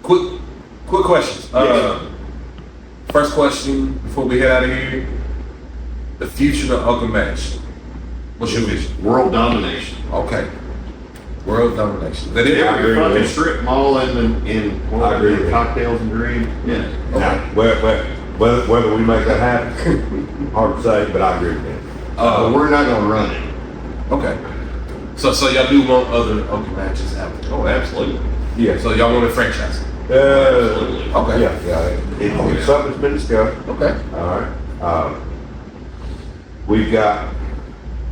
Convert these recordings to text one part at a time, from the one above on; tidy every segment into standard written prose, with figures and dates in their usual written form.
Quick questions. First question before we head out of here: the future of Uncle Mash. What's your vision? World domination. Okay. World domination. Is that it? Every fucking strip mall in I agree with cocktails and dreams. Yeah. Now, whether we make that happen, hard to say, but I agree with that. But we're not gonna run it. Okay. So y'all do want other Uncle Matches out there? Oh, absolutely. Yeah. So y'all want a franchise? Absolutely. Okay. Yeah. It's something that's been discussed. Okay. All right. We've got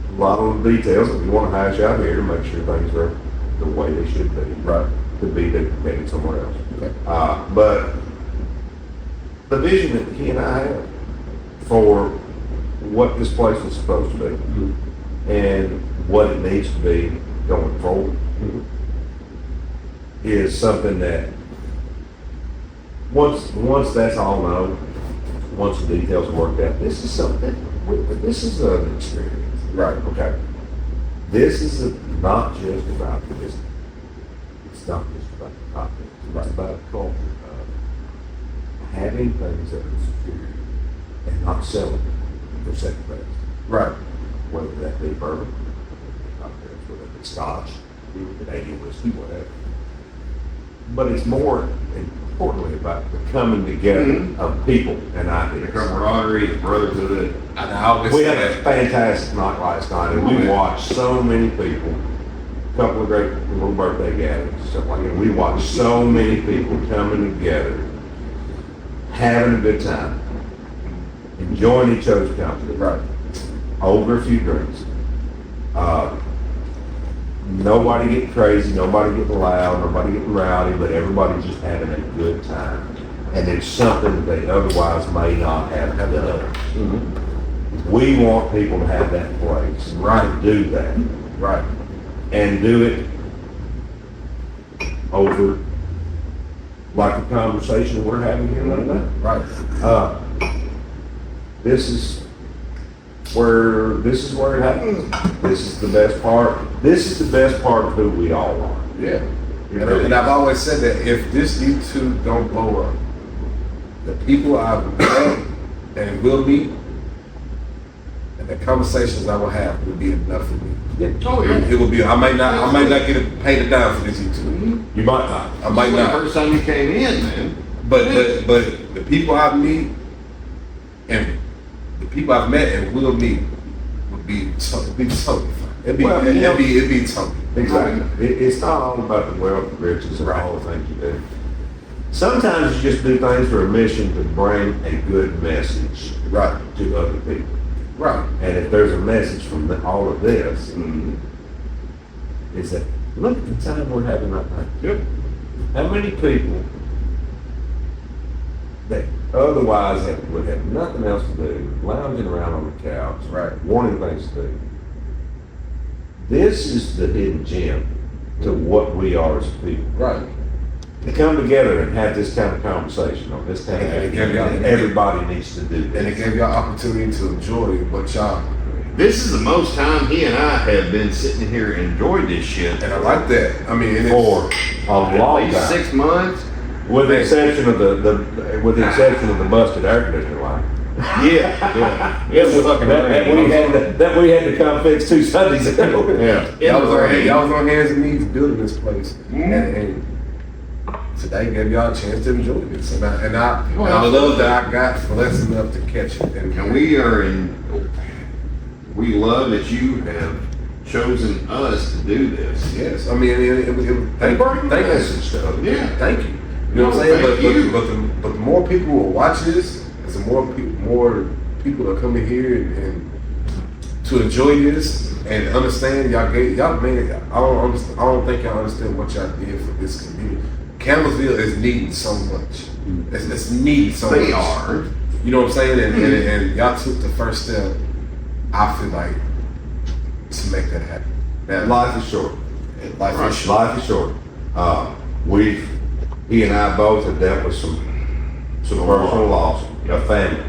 a lot of details that we want to hash out here to make sure things are the way they should be. Right. Could be duplicated somewhere else. Okay. But the vision that he and I have for what this place is supposed to be and what it needs to be going forward is something that once that's all known, once the details are worked out, this is something. This is an experience. Right. Okay. This is not just about the business. It's not just about the content. It's about the culture of having things that are superior and not selling for second best. Right. Whether that be bourbon, whether it be scotch, Canadian whiskey, whatever. But it's more importantly about the coming together of people and The ideas. camaraderie, the brotherhood. And I always We say had a that. fantastic night last night, and we watched so many people. A couple of great little birthday gatherings, stuff like that. We watched so many people coming together, having a good time, enjoying each other's company. Right. Over a few drinks. Nobody getting crazy, nobody getting loud, nobody getting rowdy, but everybody just having a good time. And it's something that they otherwise may not have done. We want people to have that place. Right. To do that. Right. And do it over like the conversation we're having here right now. Right. This is where it happens. This is the best part. This is the best part of who we all are. Yeah. And I've always said that if this YouTube don't blow up, the people I've met and will meet and the conversations I will have will be enough for me. Oh, yeah. It will be. I might not get paid a dime for this YouTube. You might not. I might The not. first time you came in, man. But the people I meet and the people I've met and will meet would be totally fun. It'd be totally. Exactly. It's not all about the wealth, the riches, and all the things you do. Sometimes you just do things for a mission to bring a good message Right. to other people. Right. And if there's a message from all of this, is that look at the time we're having right now. Yep. How many people that otherwise would have nothing else to do, lounging around on the couch, Right. wanting things to do. This is the hidden gem to what we are as people. Right. To come together and have this kind of conversation on this kind of And it gave y'all- everybody needs to do And it this. gave y'all opportunity to enjoy what y'all. This is the most time he and I have been sitting here and enjoyed this shit. And I like that. I mean, and For a At long least time. 6 months. With the exception of the busted air conditioner line. Yeah. It was fucking That we had to come fix 2 Sundays ago. Yeah. y'all was on hands and knees building this place, and today gave y'all a chance to enjoy this. And I love that I got blessed enough to catch it. And And we love that you have chosen us to do this. yes, I mean, it thank you. Yeah. Thank you. You know what I'm saying? Thank you. But the more people will watch this, the more people are coming here and to enjoy this and understand y'all made it. I don't think y'all understand what y'all did for this community. Campbellsville is needing so much. It's needed so much. They are. You know what I'm saying? And y'all took the first step. I feel like to make that happen. Now, Life is short. life is short. Life is short. He and I both have dealt with some personal loss, a family.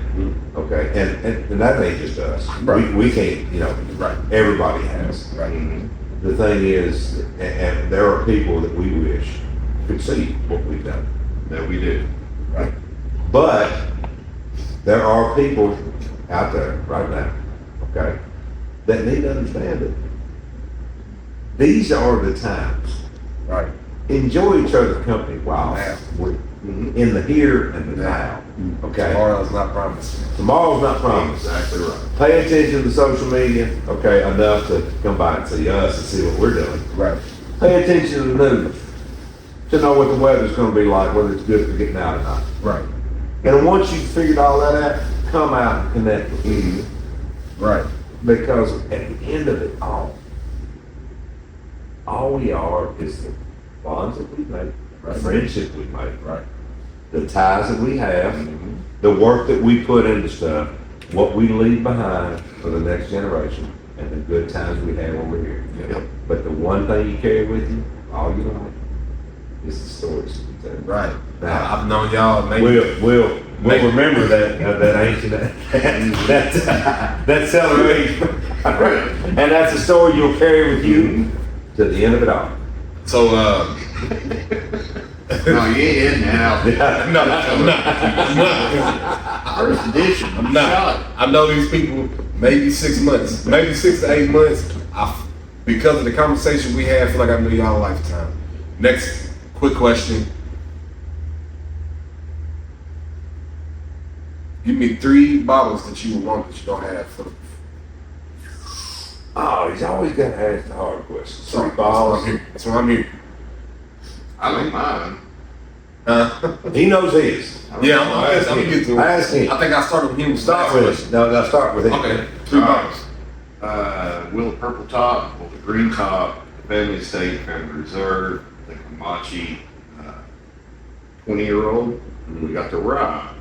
Okay, and that ain't just us. Right. We can't, Right. everybody has. Right. The thing is, and there are people that we wish could see what we've done. That we do. Right. But there are people out there right now, okay, that need to understand it. These are the times. Right. Enjoy each other's company while Now. we're in the here and the now, okay? Tomorrow's not promised. Tomorrow's not promised. Exactly right. Pay attention to social media, okay, enough to come by and see us and see what we're doing. Right. Pay attention to the news to know what the weather's gonna be like, whether it's good for getting out or not. Right. And once you've figured all that out, come out and connect with me. Right. Because at the end of it all we are is the bonds that we make, the Right. friendship we make, Right. the ties that we have, the work that we put into stuff, what we leave behind for the next generation, and the good times we have over here. Yep. But the one thing you carry with you, all you know, is the stories that you tell. Right. Now, I've known y'all maybe. We'll Maybe. remember that ancient, that celebration. And that's a story you'll carry with you to the end of it all. So, No, you ain't in now. no, I'm not. First edition. I'm not. I know these people maybe 6 months, maybe 6 to 8 months. Because of the conversation we had, I feel like I knew y'all a lifetime. Next quick question. Give me 3 bottles that you would want that you don't have for the Oh, he's always got to ask the hard questions. Sorry, Three balls. That's why I'm here. I like mine. He knows his. Yeah, I'm gonna get to it. I asked him. I think I started with him. Start with it. No, start with it. Okay, 3 bottles. Will the purple top, will the green top, the family estate, family reserve, the Kamachi, 20-year-old. We got the rye.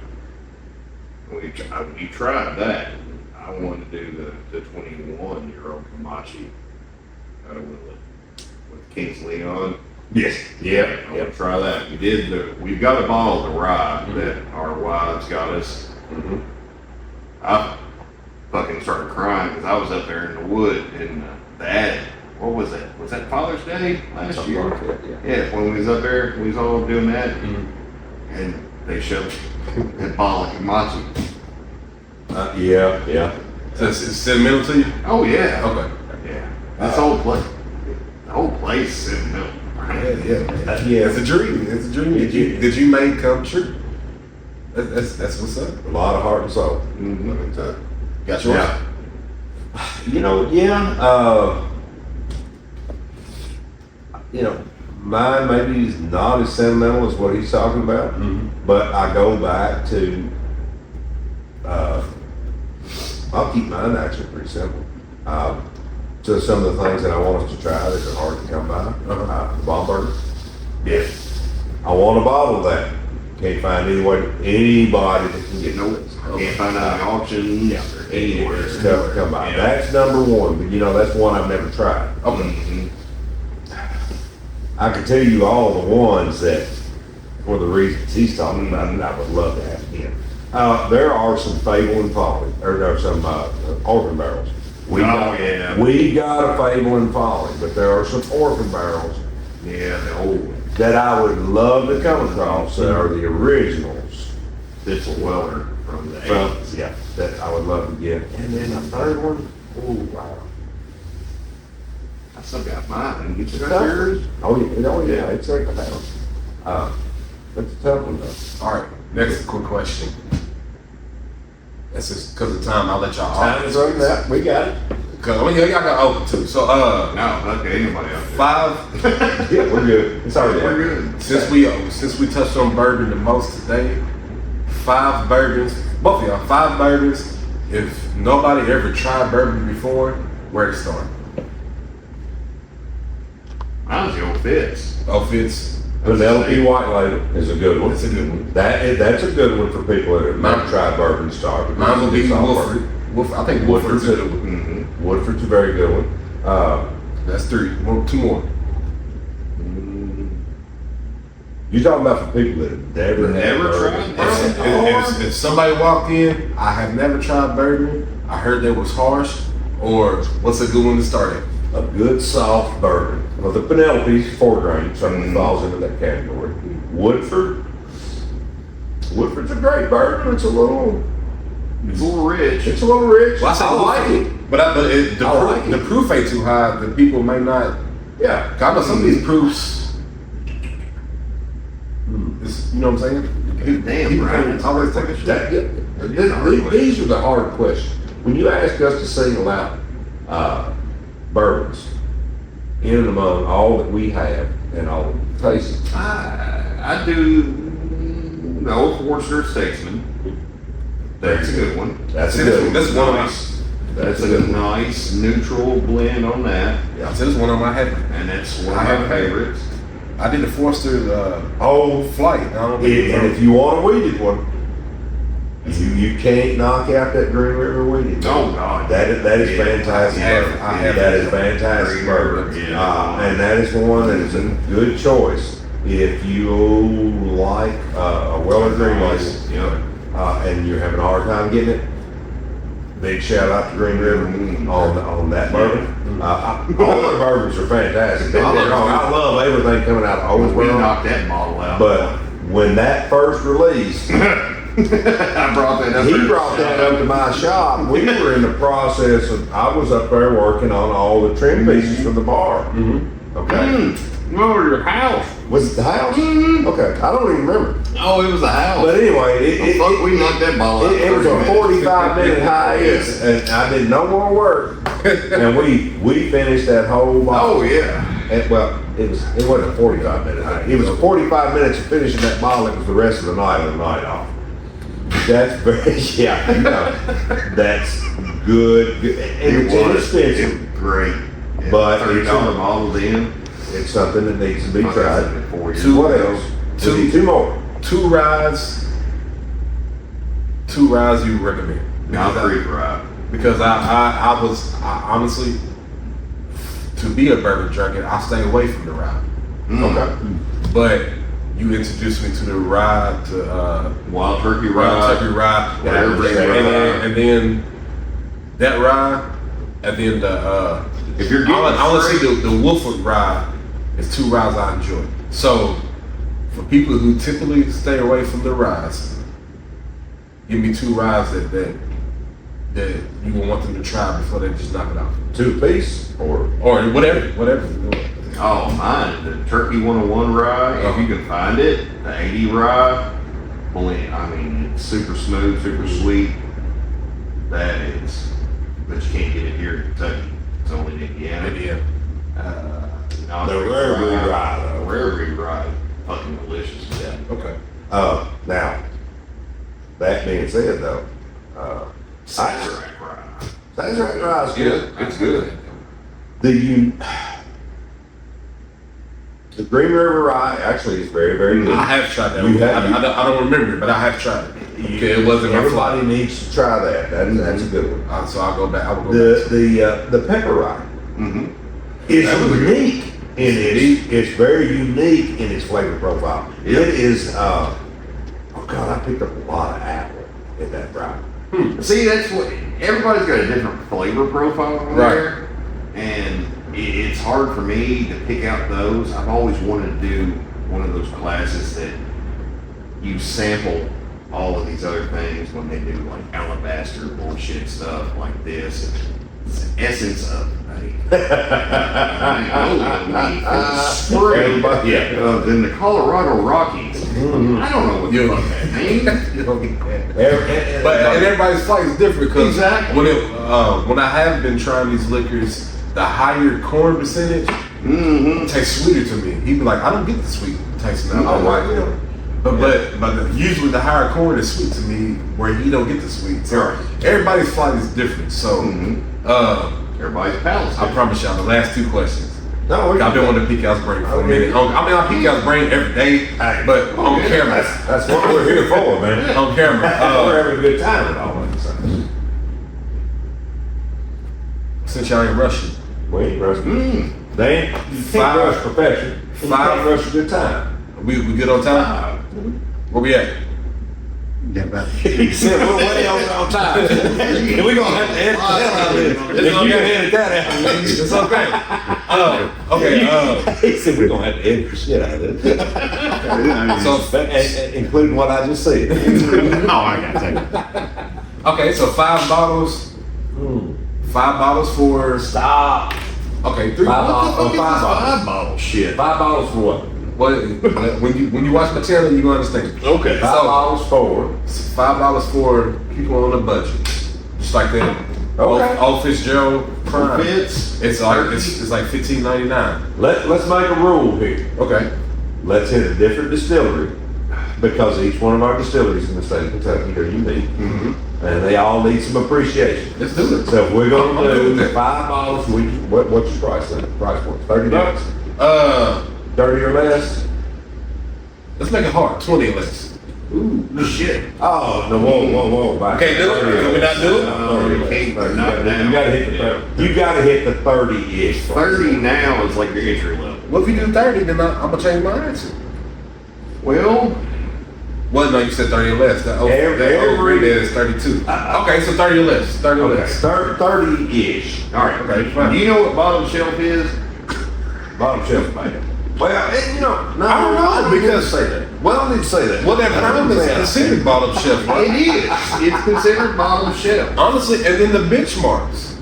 You tried that. I wanted to do the 21-year-old Kamachi with King's Leon. Yes. Yeah. I want to try that. We've got a bottle of the rye Mm-hmm. that our wives got us. Mm-hmm. I fucking started crying because I was up there in the wood and the attic. What was that? Was that Father's Day last Something year? like that, yeah. Yeah, when we was up there, we was all doing that, Mhm. and they shoved that bottle of Kamachi. Yeah. So it's sentimental to you? Oh yeah, Okay. yeah. This whole place, the whole place is in milk. Yeah. Yeah. It's a dream. It's a dream that you made come true. That's what's up. A lot of heart and soul. Mm-hmm. Got yours? Yeah. Mine maybe is not as sentimental as what he's talking about, but I go back to, I'll keep mine actually pretty simple. To some of the things that I want us to try that are hard to come by, the bomb burger. Yeah. I want a bottle of that. Can't find anybody that can get no. Can't find out an auction or anywhere. It's tough to come by. Yeah. That's number one, but that's one I've never tried. Okay. Mhm. I can tell you all the ones that, for the reasons he's talking about, that I would love to have again. There are some Fable and Folly, or there are some orphan barrels. We got a Fable and Folly, but there are some orphan barrels Yeah, the old one. that I would love to come across that are the originals. Thistle Weller from the From, 80s. yeah, that I would love to get. And then the third one, oh wow. I still got mine. You Tough. got yours? Oh yeah, it's like a pound. That's a tough one though. All right. Next quick question. That's just because of time. I'll let y'all. Time is running out. We got it. Cause y'all got open too. So No, okay, anybody out there? 5. Yeah, we're good. It's already We're there. good. Since we touched on bourbon the most today, 5 bourbons. Both of y'all, 5 bourbons. If nobody ever tried bourbon before, where to start? Mine's the old Fitz. Oh, Fitz. Penelope White Label is a good one. That's a good one. That's a good one for people that have never Mine- tried bourbon star. because Mine will be it's all Woodford. I think Woodford's Woodford's a good one. Mm-hmm. Woodford's a very good one. That's 3. 2 more. You're talking about for people that have never had Never bourbon. tried bourbon? If somebody walked in, I have never tried bourbon. I heard that was harsh. Or what's a good one to start at? a good soft bourbon. Well, the Penelope's 4 grain, certainly falls into that category. Woodford's a great bourbon. It's a little rich. It's a little rich. Well, I say I like it. but the proof ain't too high. The people may not. Yeah. 'Cause I know some of these proofs. You know what I'm saying? Damn, People Brian. can't always take a shit. These are the hard questions. When you ask us to single out bourbons in and among all that we have and all the tastes, I do the Old Forester Statesman. That's a good one. that's a good one. That's one of my. That's That's a a good one. nice neutral blend on that, I said this one of my head. and that's one I of have my had- favorites. I did the Forster's Oh, flight. I don't and if you want a weeded one, you can't knock out that Green River weeded. Oh God, That is Yeah, fantastic. I have- bourbon. I have That is it. fantastic Green bourbon. River, yeah. And that is one that is a good choice if you like a Weller Green Label, Yeah. and you're having a hard time getting it. Big shout out to Green River on that bourbon. All their bourbons are fantastic. Don't get me wrong, I love everything coming out of We Owensboro, knocked that bottle out. but when that first released, I brought that up. he there. brought that up to my shop. We were in the process of, I was up there working on all the trim pieces for the bar. Okay. Over your house. Was it the house? Okay, I don't even remember. Oh, it was a house. But anyway, Fuck, we knocked that bottle out. it was a 30 minutes. 45-minute hiatus, and I did no more work. And we finished that whole bottle. Oh yeah. Well, it wasn't a 45-minute hiatus. It was 45 minutes of finishing that bottle. It was the rest of the night and the night off. That's very, yeah, you know, that's good. And it's inexpensive. It was great. But $30 it's bottles in. It's something that needs to be tried. For you. What else? Two more. Two rides you recommend. Not Because I- Creek Ride. Because I honestly, to be a bourbon drinker, I stay away from the rye. Okay. But you introduced me to the rye, to Wild Turkey Wild Ride. Turkey rye, Yeah, everything and then that rye, and then the If you're getting I want to straight- see the Wolford rye. It's two ryes I enjoy. So for people who typically stay away from the ryes, give me two ryes that you will want them to try before they just knock it out. 2-piece or Or whatever. Oh, mine, the Turkey 101 rye, if you can find it, the 80 rye, blend. I mean, it's super smooth, super sweet. That is, but you can't get it here in Kentucky. It's only in Indiana. the rare breed rye The though. rare breed rye, fucking delicious. Yeah. Okay. Now, that being said though, Sazerac rye. Sazerac rye is good. It's good. The Green River rye actually is very, very good. I have tried that. You have- I don't remember it, but I have tried it. Okay, it wasn't my Everybody fly. needs to try that. That's a good one. So I'll go back. I will go back. The pepper rye Mm-hmm. is That was unique in it's very unique in its flavor profile. Yeah. It is oh god, I picked up a lot of apple in that rye. See, that's what everybody's got a different flavor profile on Right. there, and it's hard for me to pick out those. I've always wanted to do one of those classes that you sample all of these other things when they do like alabaster bullshit stuff like this. It's the essence of Everybody- yeah. Then the Colorado Rockies. I don't know what the fuck that means. But and everybody's flight is different because Exactly. when I have been trying these liquors, the higher corn percentage Mm-hmm. tastes sweeter to me. He'd be like, I don't get the sweet taste now. I like it. But usually the higher corn is sweet to me, where he don't get the sweet. So Right. everybody's flight is different. So Everybody's palates. I promise y'all the last two questions. No, I've been wanting to pick y'all's brain for a minute. I pick y'all's brain every day, but on camera. That's what we're here for, man. On camera. We're having a good time with all of this. Since y'all ain't rushing, We ain't rushing. Dan, you can't Five. rush perfection. You Five. can't rush a good time. we good on time? Where we at? Yeah, but He said, we're way on time. And we're gonna have to edit the hell out of this. If you can edit that out. It's okay. Okay. He said, we're gonna have to edit the shit out of this. So Including what I just said. oh, I got to. okay. So 5 bottles. 5 bottles for. Stop. Okay. 3 5 bottles. bottles. 5 bottles. 5 bottle shit. 5 bottles for what? Well, when you watch my channel, you gonna understand. Okay. 5 bottles for. $5 for people on a budget, just like that. Okay. Old Fitzgerald Prime. Fits. It's like it's like $15.99. Let's make a rule here. Okay. Let's hit a different distillery because each one of our distilleries in the state of Kentucky are unique. And they all need some appreciation. Let's do it. So if we're I'm gonna good with do that. 5 bottles, what's your price then? Price point, $30? 30 or less? Let's make it hard. 20 or less. Ooh, shit. Oh, no, whoa. Back. Can't do it? 30 or Can we less. not do it? No, You can't, you not gotta- now. You gotta hit the 30. You gotta hit the 30-ish. 30 now is like your entry level. What if you do 30? Then I'm gonna change my answer. Well, Well, no, you said 30 or less. That Every- is 32. Okay, so 30 or less. 30 or Okay, less. 30-ish. all right. Okay, fine. Do you know what bottom shelf is? Bottom shelf, man. Well, I no, don't know, I didn't because- say that. Well, I didn't say that. Well, that Prime is considered bottom shelf, It right? is. It's considered bottom shelf. Honestly, and then the benchmarks.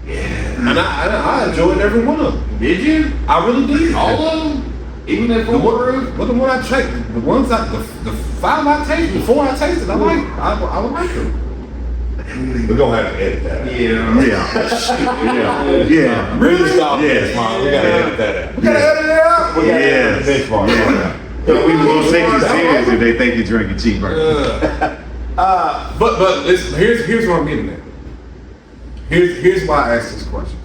Yeah. And I enjoyed every one of them. Did you? I really did. All of them? Even that The full one, roof? but the one I tried, the 5 I tasted, the 4 I tasted, I would like them. We're gonna have to edit that out. Yeah. Yeah. Really? Stop Yeah. this, Mom. We gotta edit that out. We gotta edit it out. We gotta Yes. edit the benchmark. Yeah. We were gonna take you serious if they think you're drinking cheap. But here's what I'm getting at. Here's why I asked these questions.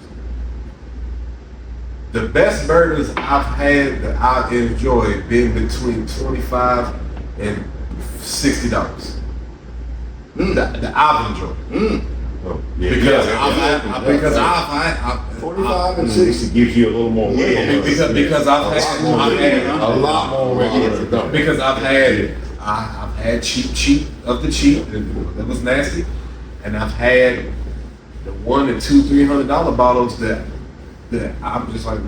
The best burgers I've had that I enjoyed been between $25 and $60. That I've enjoyed. Oh, yeah. Because Yeah. I've 45 and 60 gives you a little more. wiggle room. because I've had a lot more wiggle room. because I've had cheap of the cheap that was nasty, and I've had the $100 and $200, $300 bottles that I'm just like,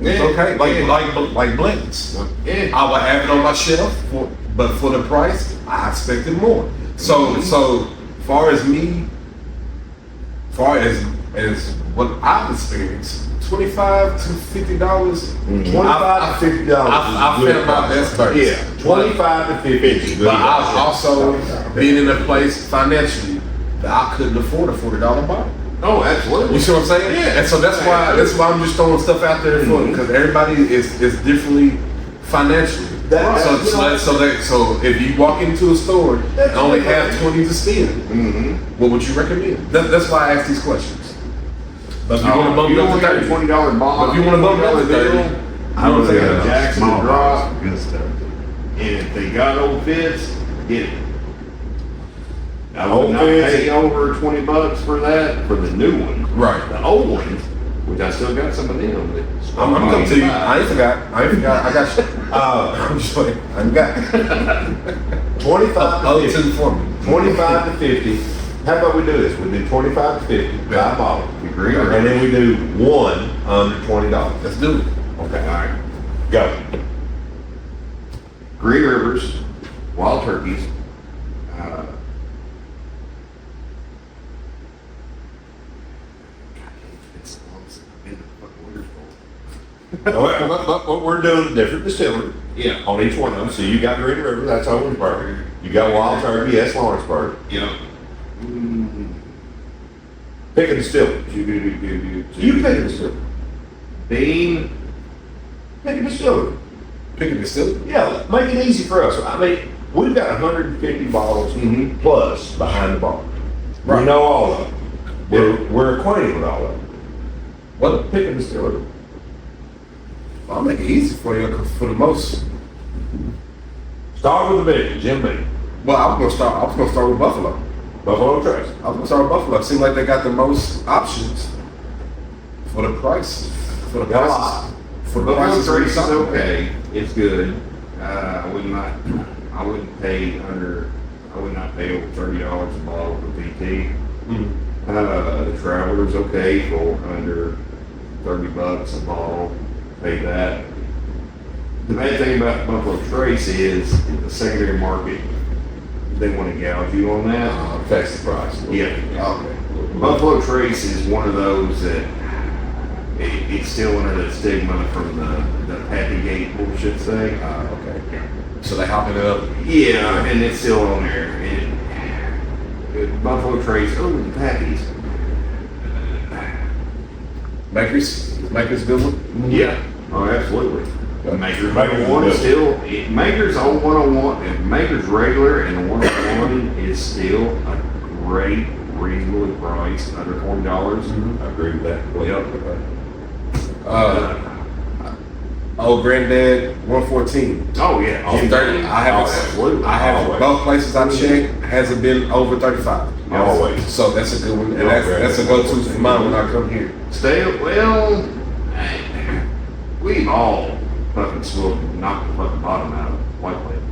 it's Yeah, okay, yeah. like blends. Yeah. I would have it on my shelf, but for the price, I expected more. So far as what I've experienced, $25 to $50. $25 to $50. I found my best burgers. Yeah, 25 to 50 is good. But I've also been in a place financially that I couldn't afford a $40 bottle. Oh, absolutely. You see what I'm saying? Yeah. And so that's why I'm just throwing stuff out there for because everybody is differently financially. So if you walk into a store and only have 20 to spend, what would you recommend? That's why I ask these questions. But if you want to bump it up to 30, $20 bottle. But if you want to bump it up to 30, I would say Yeah, Jackson small Drop. bottles, good stuff. And if they got old fits, get it. I Old would not Fits. pay over $20 for that for the new one. Right. The old ones, which I still got some of them. that- I'm coming to you. I ain't forgot. I got you. I'm just like, I ain't got 25 to 50. to for me. 25 to 50. How about we do this? We do 25 to 50, 5 bottles. Agree. And then we do one under $20. Let's do it. Okay. All right. Go. Green Rivers, Wild Turkeys, What we're doing, different distillery yeah, on each one of them. So you got Green River, that's Owensburg. You got Wild Turkey, that's Lawrenceburg. yeah. Pick a distillery. You pick a distillery. Bean, Pick a distillery. Pick a distillery. Yeah, make it easy for us. I mean, we've got 150 bottles plus behind the bar. We Right. know all of them. We're acquainted with all of them. What? Pick a distillery. I'll make it easy for you 'cause for the most. Start with the big, Jim Beam. Well, I was gonna start with Buffalo. Buffalo Trace. I was gonna start with Buffalo. It seemed like they got the most options for the price. For the Got a prices. lot. For the Buffalo prices. Trace is something. okay. It's good. I wouldn't pay under I would not pay over $30 a bottle for PT. Mhm. The Traveler's okay for under $30 a bottle. Pay that. The bad thing about Buffalo Trace is in the secondary market, they want to gouge you on that. Affects the price. Yeah. Okay. Buffalo Trace is one of those that it's still under the stigma from the Pappy Gate bullshit thing. Okay. So they hopping it up. Yeah, and it's still on there. Buffalo Trace, oh, the Pappies. Makers good one. Yeah. Oh, absolutely. Makers Makers 101 is is still, Makers on 101, and Makers regular and the 101 is still a great, reasonably priced, under $40. I agree with that. Old Granddad 114. Oh, yeah. Oh, 30. I haven't. absolutely. I haven't. Always. Both places I checked hasn't been over 35. Always. So that's a good one, and Old that's a Granddad go-to for mine when I come here. Well, we've all fucking swooped, knocked the fucking bottom out of White Label.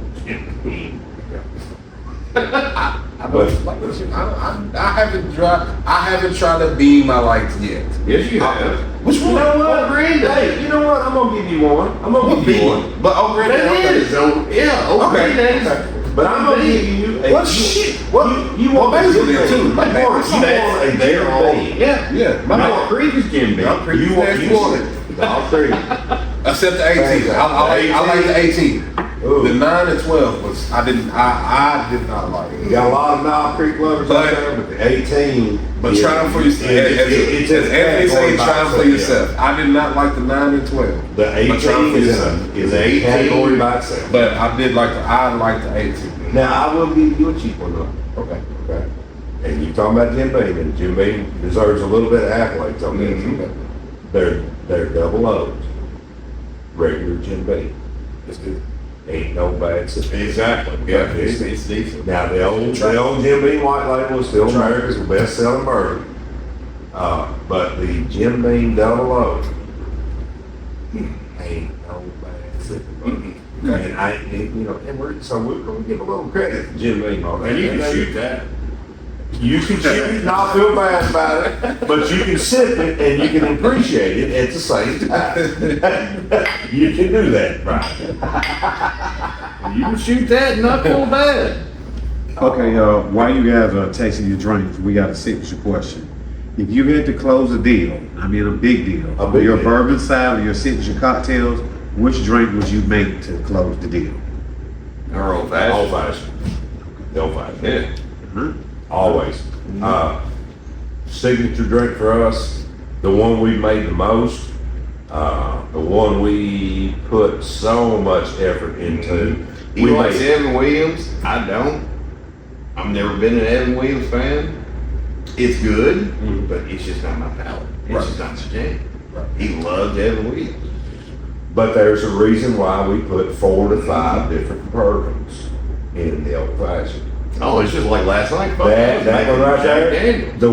I haven't tried to beam my lights yet. Yes, you have. Which You one? know what? Old Granddad. Hey, you know what? I'm gonna give you one. I'm gonna give you one. But Old Granddad. That is, oh, yeah, Old Okay. Granddad's. But I'm gonna give you a. What shit? What? You What want base a is it too? You My want neighbors. a They're all, Jim Beam. yeah. Yeah, my Mount Creek is Jim Beam. Mount Creek. You want Next you one. want it. All three. Except the 18. I like the 18. Ooh. The 9 and 12 was I did not like You it. got a lot of Knob Creek lovers out there, but the 18. But is- try them for yourself. It's As Anthony say, try them for yeah. yourself. I did not like the 9 and 12. The But try 'em 18 for is yourself. a 18. category by itself. But I like the 18. Now, I will give you a cheap one though. Okay. Okay. And you talking about Jim Beam, and Jim Beam deserves a little bit of accolades on this. Mhm. They're double O's. Regular Jim Beam. It's good. Ain't no bad system. Exactly. Yeah, it's decent. Now, the old Jim Beam White Label is still America's best-selling bourbon. But the Jim Beam Double O ain't no bad system. And we're gonna give a little credit to Jim Beam on that. And you can shoot that. You can shoot it and not feel bad about it, but you can sip it and you can appreciate it at the same time. You can do that, right? You can shoot that and not feel bad. Okay, while you guys are tasting your drinks, we got a signature question. If you had to close a deal, I mean a big deal, A big your deal. bourbon side or your signature cocktails, which drink would you make to close the deal? Or old Old fashioned. fashioned. The old fashioned. Yeah. Always. Signature drink for us, the one we made the most, the one we put so much effort into. He likes Evan Williams. I don't. I've never been an Evan Williams fan. It's good, but it's just not my palate. It's Right. just not his jam. Right. He loved Evan Williams. But there's a reason why we put 4 to 5 different bourbons in the old fashioned. Oh, it's just like last night. Fuck, That one right Jack there, Daniels. the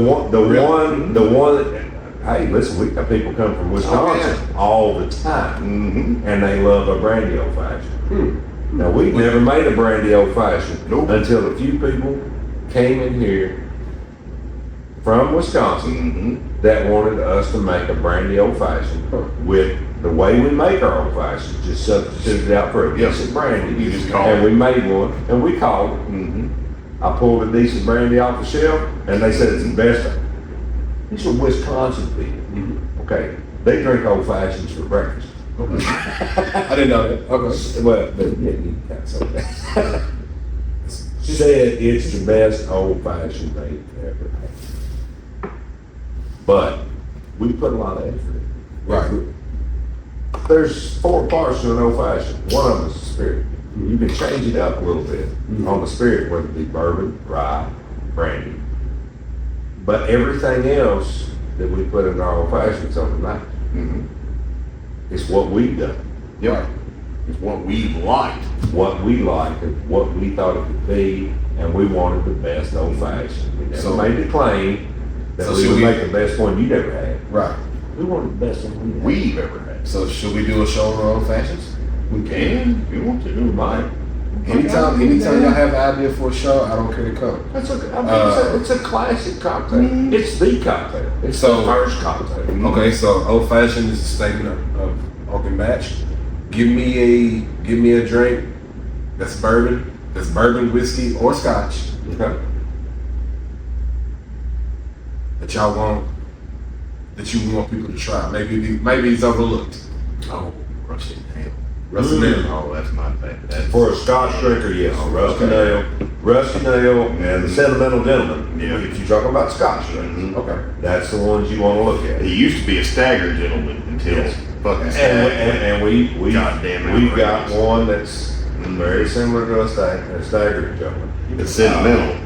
one, hey, listen, we got people come from Wisconsin all the time, Mm-hmm. and they love a brandy old fashioned. Now, we've never made a brandy old fashioned Nope. until a few people came in here from Wisconsin Mm-hmm. that wanted us to make a brandy old fashioned with the way we make our old fashioned, just substituted out for a Yep. decent brandy. You just call And it. we made one, and we called it. Mm-hmm. I pulled a decent brandy off the shelf, and they said it's the best. These are Wisconsin people. Okay, they drink old fashions for breakfast. I didn't know that. Okay. Well, but yeah, you got something. Said it's the best old fashioned they've ever had. But we put a lot of effort in. Right. There's 4 parts to an old fashioned. One of them is the spirit. You can change it up a little bit on the spirit, whether it be bourbon, rye, brandy. But everything else that we put in our old fashions overnight, Mm-hmm. it's what we've done, Yep. It's what we liked. what we liked, and what we thought it could be, and we wanted the best old fashioned. We never So- made the claim that So we should would we- make the best one you never had. Right. We wanted the best one we had. We've ever had. So should we do a show on our old fashions? We can, if you want to. We might. Anytime y'all have an idea for a show, I don't care to come. That's it's a classic cocktail. It's the cocktail. It's So- the first cocktail. Okay, so old fashioned is a statement of open match. Give me a drink that's bourbon, whiskey, or scotch Okay. that you want people to try. Maybe it's overlooked. Oh, Rusty Nail. Rusty Nail. Oh, that's my bad. That's, For a Scotch drinker, yes, Rusty Okay. Nail, and the Sentimental Gentleman. Yeah. If you're talking about Scotch drinkers, Okay. that's the ones you want to look at. he used to be a stagger gentleman until Yes. fucking And, stagger. and we Goddamn we've got outrageous. one that's very similar to a stagger gentleman. It's sentimental.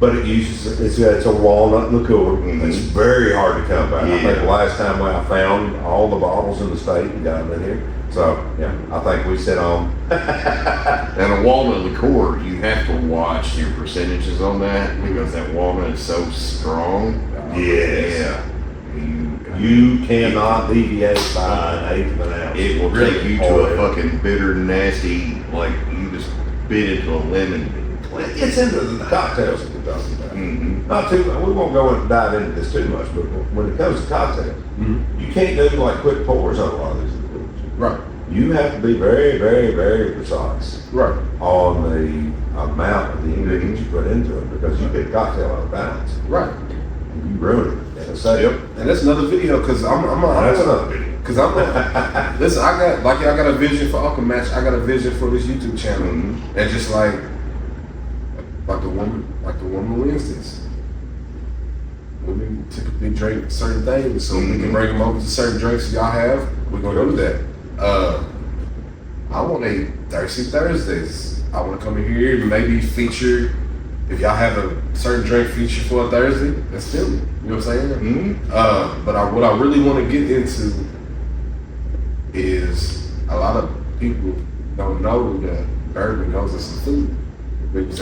But it's a walnut liqueur. It's very hard to come by. I think Yeah. the last time I found all the bottles in the state and got them in here. So yeah, I think we sit on. And a walnut liqueur, you have to watch your percentages on that because that walnut is so strong. Yes. Yeah. You cannot deviate by an eighth of an ounce. It will Really? take you to a fucking bitter, nasty, like you just bit into a lemon. It's into the cocktails that we're talking about. Mm-hmm. Not too. We won't go and dive into this too much, but when it comes to cocktails, you can't do like quick pours on a lot of these liqueurs. Right. You have to be very, very, very precise Right. on the amount of the ingredients you put into it because you get a cocktail out of balance Right. and you ruin it in a second. Yep. And that's another video because That's another video. Because listen, I got a vision for Uncle Match. I got a vision for this YouTube channel, Mhm. and just like the woman Wednesdays. Women typically drink certain things, so we can bring them over to certain drinks y'all have. We're gonna do that. I want a Thirsty Thursdays. I want to come in here and maybe feature. If y'all have a certain drink feature for a Thursday, that's still, you know what I'm saying? Mm-hmm. But what I really want to get into is a lot of people don't know that bourbon goes with some food.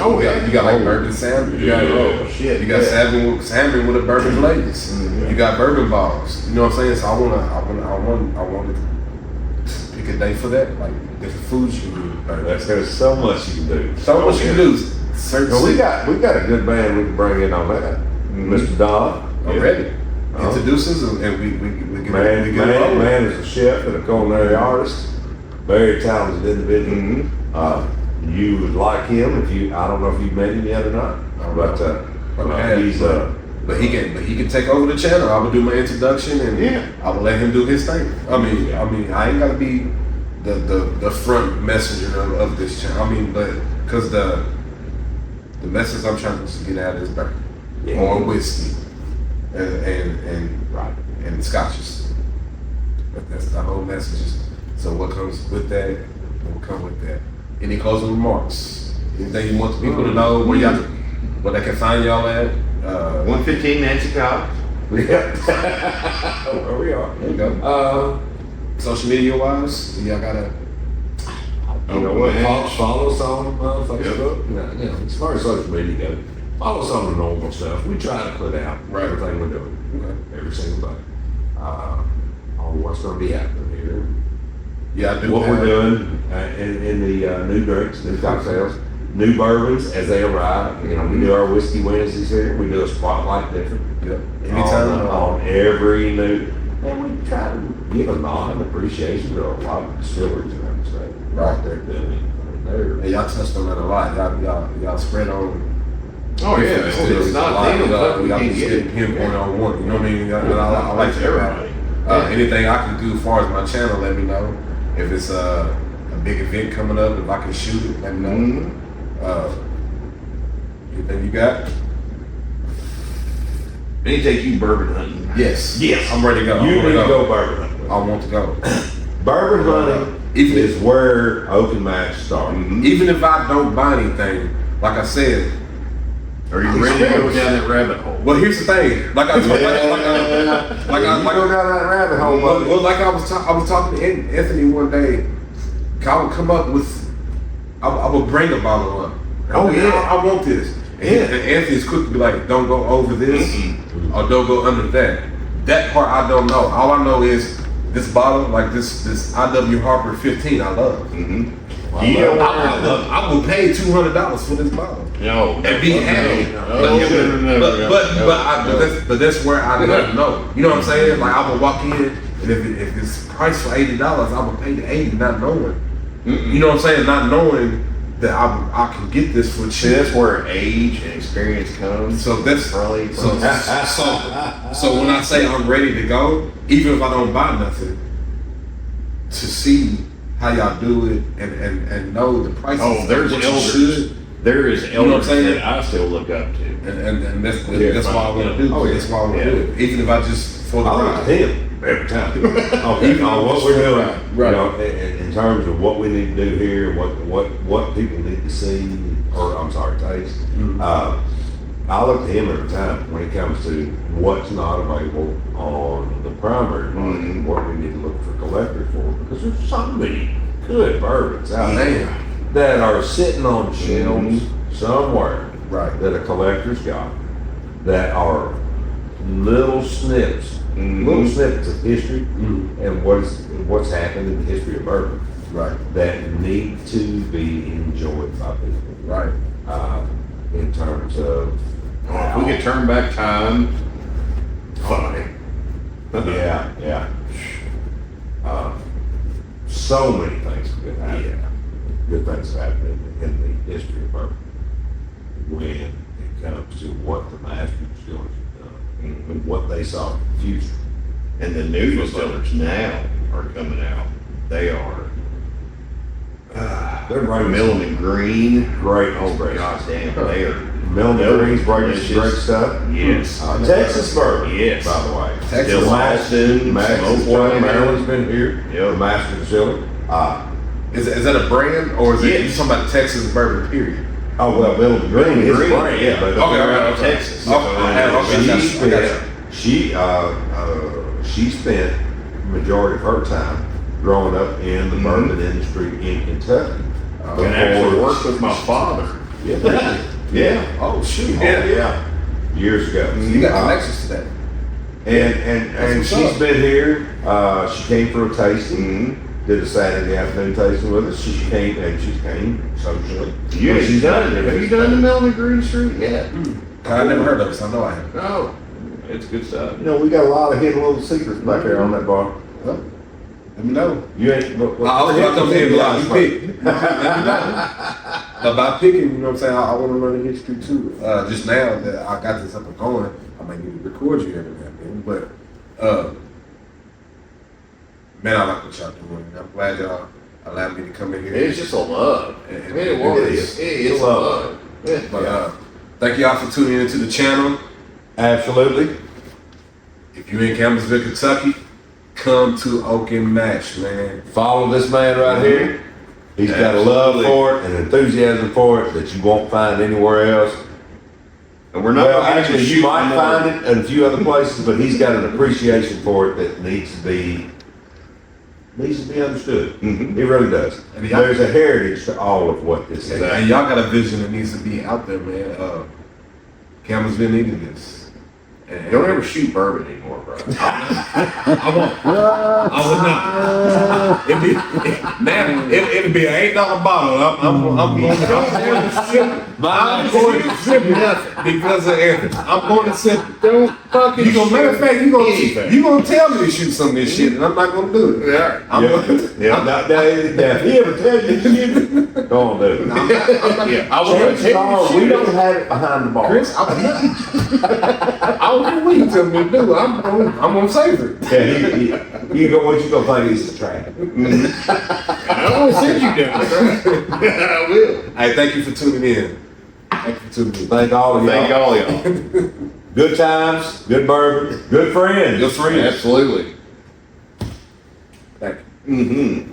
Oh, yeah. You got like bourbon salmon. You got shit, You got yeah. salmon with a bourbon glaze. Mhm. You got bourbon balls. You know what I'm saying? So I want to pick a day for that. Like different foods you can do. There's so much you can do. So much you can do. Certain Well, we got a good band we can bring in on that. Mr. Don. already. Oh. Introduce us and we get we get rolling. Man is a chef and a culinary artist. Very talented individual. Mm-hmm. You would like him if you. I don't know if you've met him yet or not, but he's But he can take over the channel. I will do my introduction and Yeah. I will let him do his thing. I ain't gotta be the front messenger of this channel. I mean, but because the message I'm trying to get at is bourbon or whiskey and scotches. That's the whole message. So what comes with that? What will come with that? Any closing remarks? Anything you want the people to know where they can find y'all at? 115 Nancy Cobb. where we are. There you go. Social media wise, y'all gotta. You know what? Follow us on Facebook. You know, as far as social media goes, follow us on the normal stuff. We try to put out everything we're doing every single day. On what's going to be happening here. Yeah, I do. What we're doing in the new drinks, new cocktails, new bourbons as they arrive. You know, we do our Whiskey Wednesdays here. We do a spotlight different. Yep. Anytime. On every new. And we try to give a nod and appreciation to a lot of distilleries around the state. Right. They're doing. I mean, they're. And y'all touched on that a lot. Y'all spread on. Oh yeah, it's not them, but we Y'all can just get get it. pinpoint on one. You know what I mean? I like that. everybody. Anything I can do as far as my channel, let me know. If it's a big event coming up, if I can shoot it, let me know. Anything you got? They take you bourbon hunting. Yes. Yes. I'm ready to go. You I need wanna to go bourbon hunting. I want to go. Bourbon hunting is where Open Match started. Even if I don't buy anything, like I said, Are you ready to go down that rabbit hole? well, here's the thing. Like I You go down that rabbit hole, buddy. Well, like I was talking to Anthony one day. I would come up with, I would bring a bottle up. Oh, yeah. I want this. And Anthony's quick to be like, don't go over this or don't go under that. That part I don't know. All I know is this bottle, like this IW Harper 15, I love. I would pay $200 for this bottle. No, And be happy. no. But that's where I don't know. You know what I'm saying? Like I would walk in, and if it's priced for $80, I would pay the $80, not knowing. You know what I'm saying? Not knowing that I can get this for See, cheap. that's where age and experience comes. So that's Probably. so when I say I'm ready to go, even if I don't buy nothing, to see how y'all do it and know the prices. Oh, there's what you elders. should. There is know what I'm elders saying? that I still look up to. And that's why I want to do. Oh, yeah. That's why I want to Yeah. do it. Even if I just for the I look ride. at him every time. Okay, Even on if what it's we're for the doing, ride. Right. you know, in terms of what we need to do here, what people need to see, or I'm sorry, taste. I look at him every time when it comes to what's not available on the primary market, what we need to look for collectors for, because there's so many good bourbons out there that are sitting on shelves somewhere Right. that a collector's got that are little snips, little snippets of history and what's happened in the history of bourbon Right. that need to be enjoyed by people. Right. In terms of If we could turn back time, fine. yeah. So many things could happen. Yeah. Good things have happened in the history of bourbon when it comes to what the master distillers have done and what they saw in the future. And the new distillers now are coming out. They are They're right Millen and Green. great Oh, expression. gosh damn, they are. Milne They're Green's breaking some great delicious. stuff. Yes. Texas bourbon, Yes. by the way. Texas Still Austin, Master's Smokewater, Maryland's been here. Yep. The Master Distiller. Is that a brand or is it Yes. you talking about Texas bourbon period? Oh, well, Milne Green is Green, brand. yeah. But Okay. Texas. Okay, I got you. She spent majority of her time growing up in the bourbon industry in Kentucky. And actually worked with my father. Yeah. Yeah. Oh shoot. Oh, yeah. Years ago. You got connections to that. And what's she's up. been here. She came for a tasting. Did a Saturday afternoon tasting with us. She came socially. Have you done the Millen and Green Street yet? I never heard of it, so I know I have. No. It's good stuff. You know, we got a lot of hidden little secrets back there on that bar. Well, let me know. You ain't. Look, I was about to come here and be like, you pick. Let me know. But by picking, you know what I'm saying, I want to learn the history too. Just now that I got this up and going, I might need to record you every now and then. But man, I like what y'all doing. I'm glad y'all allowed me to come in here. It's just a love. It It was. is. It's a love. Yeah. But thank y'all for tuning into the channel. Absolutely. If you're in Campbellsville, Kentucky, come to Oak and Mash, man. Follow this man right here. He's got a love for it and enthusiasm for it that you won't find anywhere else. And we're not Well, gonna get actually, to you shoot might more. find it in a few other places, but he's got an appreciation for it that needs to be understood. Mhm. He really does. And y'all- There's a heritage to all of what this is. Exactly. And y'all got a vision that needs to be out there, man. Campbellsville needed this. And Don't ever shoot bourbon anymore, bro. I won't. I would not. It'd be an $8 bottle. I'm going to sip nothing because of Eric. I'm going to sip. Don't fucking You gonna matter of fact, anything. you gonna tell me to shoot some of this shit, and I'm not gonna do it. Yeah. I'm gonna, Yeah, now, if he ever tells you shit, go on, do it. Yeah. I was gonna Chances tell are, you we shit. don't have it behind the bar. Chris, I don't know what you tell me to do. I'm gonna save it. Yeah, you go. What you gonna think he's a trap? I don't want to send you down, bro. I will. Hey, thank you for tuning in. Thank you for tuning in. Thank all of y'all. Thank all y'all. Good times, good bourbon, good friends. Good friends. Absolutely. Thank you. Mm-hmm.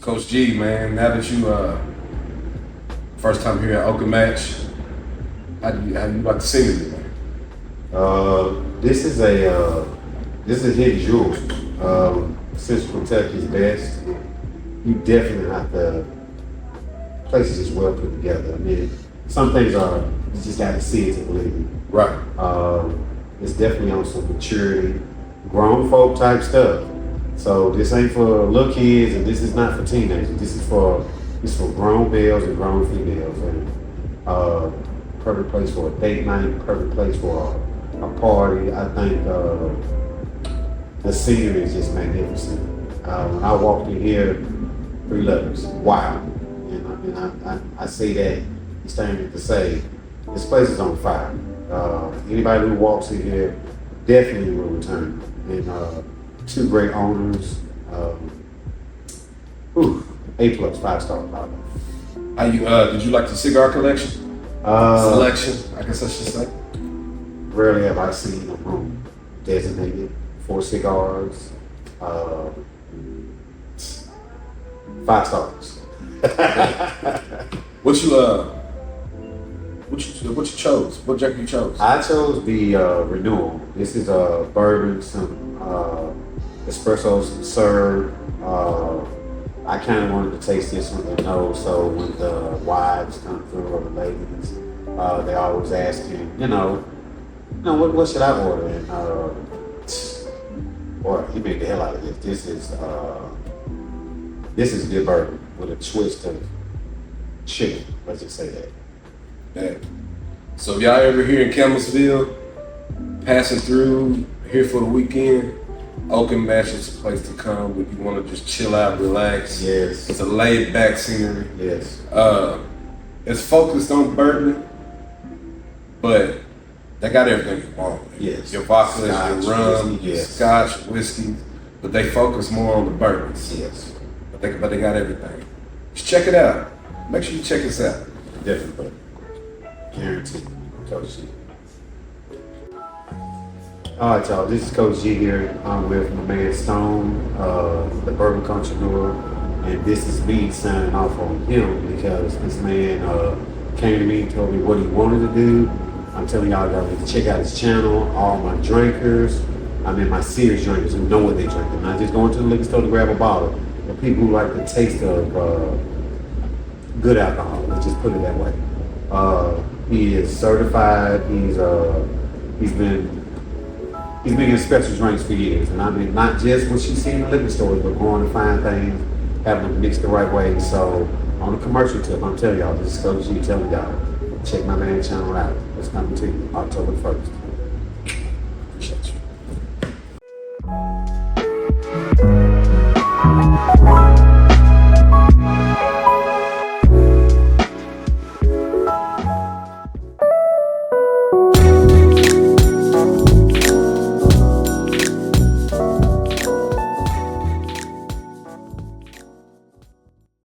Coach G, man, now that you first time here at Oakland Match, how do you like the scenery, man? This is a hidden jewel. Central Kentucky's best. You definitely have to. Place is just well put together. I mean, some things are you just got to see it to believe it. Right. It's definitely on some maturity, grown folk type stuff. So this ain't for little kids, and this is not for teenagers. This is for grown males and grown females, and perfect place for a date night, perfect place for a party. I think the scenery is just magnificent. When I walked in here, 3 letters, wow. And I say that standing to say this place is on fire. Anybody who walks in here definitely will return. And 2 great owners. A+, 5-star probably. How you did you like the cigar collection? Selection, I guess I should say. Rarely have I seen a room designated for cigars. 5 stars. What you chose? What jacket you chose? I chose the Renewal. This is a bourbon, some espresso, some syrup. I kind of wanted to taste this one to know. So when the wives come through or the ladies, they always asking, what should I order? And boy, you made the hell out of this. This is good bourbon with a twist of chicken. Let's just say that. Yeah. So if y'all ever here in Campbellsville, passing through here for the weekend, Oakland Match is a place to come if you want to just chill out, relax. Yes. It's a laid back scenery. Yes. It's focused on bourbon, but they got everything you want. Yes. Your vodka, Scotch, your rum, whiskey, yes. scotch, whiskey, but they focus more on the bourbons. Yes. But they got everything. Just check it out. Make sure you check us out. Definitely. Guaranteed. Coach G. All right, y'all. This is Coach G here. I'm with my man Stone, the Bourbon Connoisseur, and this is me signing off on him because this man came to me and told me what he wanted to do. I'm telling y'all to check out his channel. All my drinkers, my serious drinkers who know what they're drinking. Not just going to the liquor store to grab a bottle. The people who like the taste of good alcohol. Let's just put it that way. He is certified. He's been getting special drinks for years, and not just what you see in the liquor stores, but going to find things, having them mixed the right way. So on a commercial tip, I'm telling y'all, this is Coach G telling y'all, check my man channel out. It's coming to you October 1st. Appreciate you.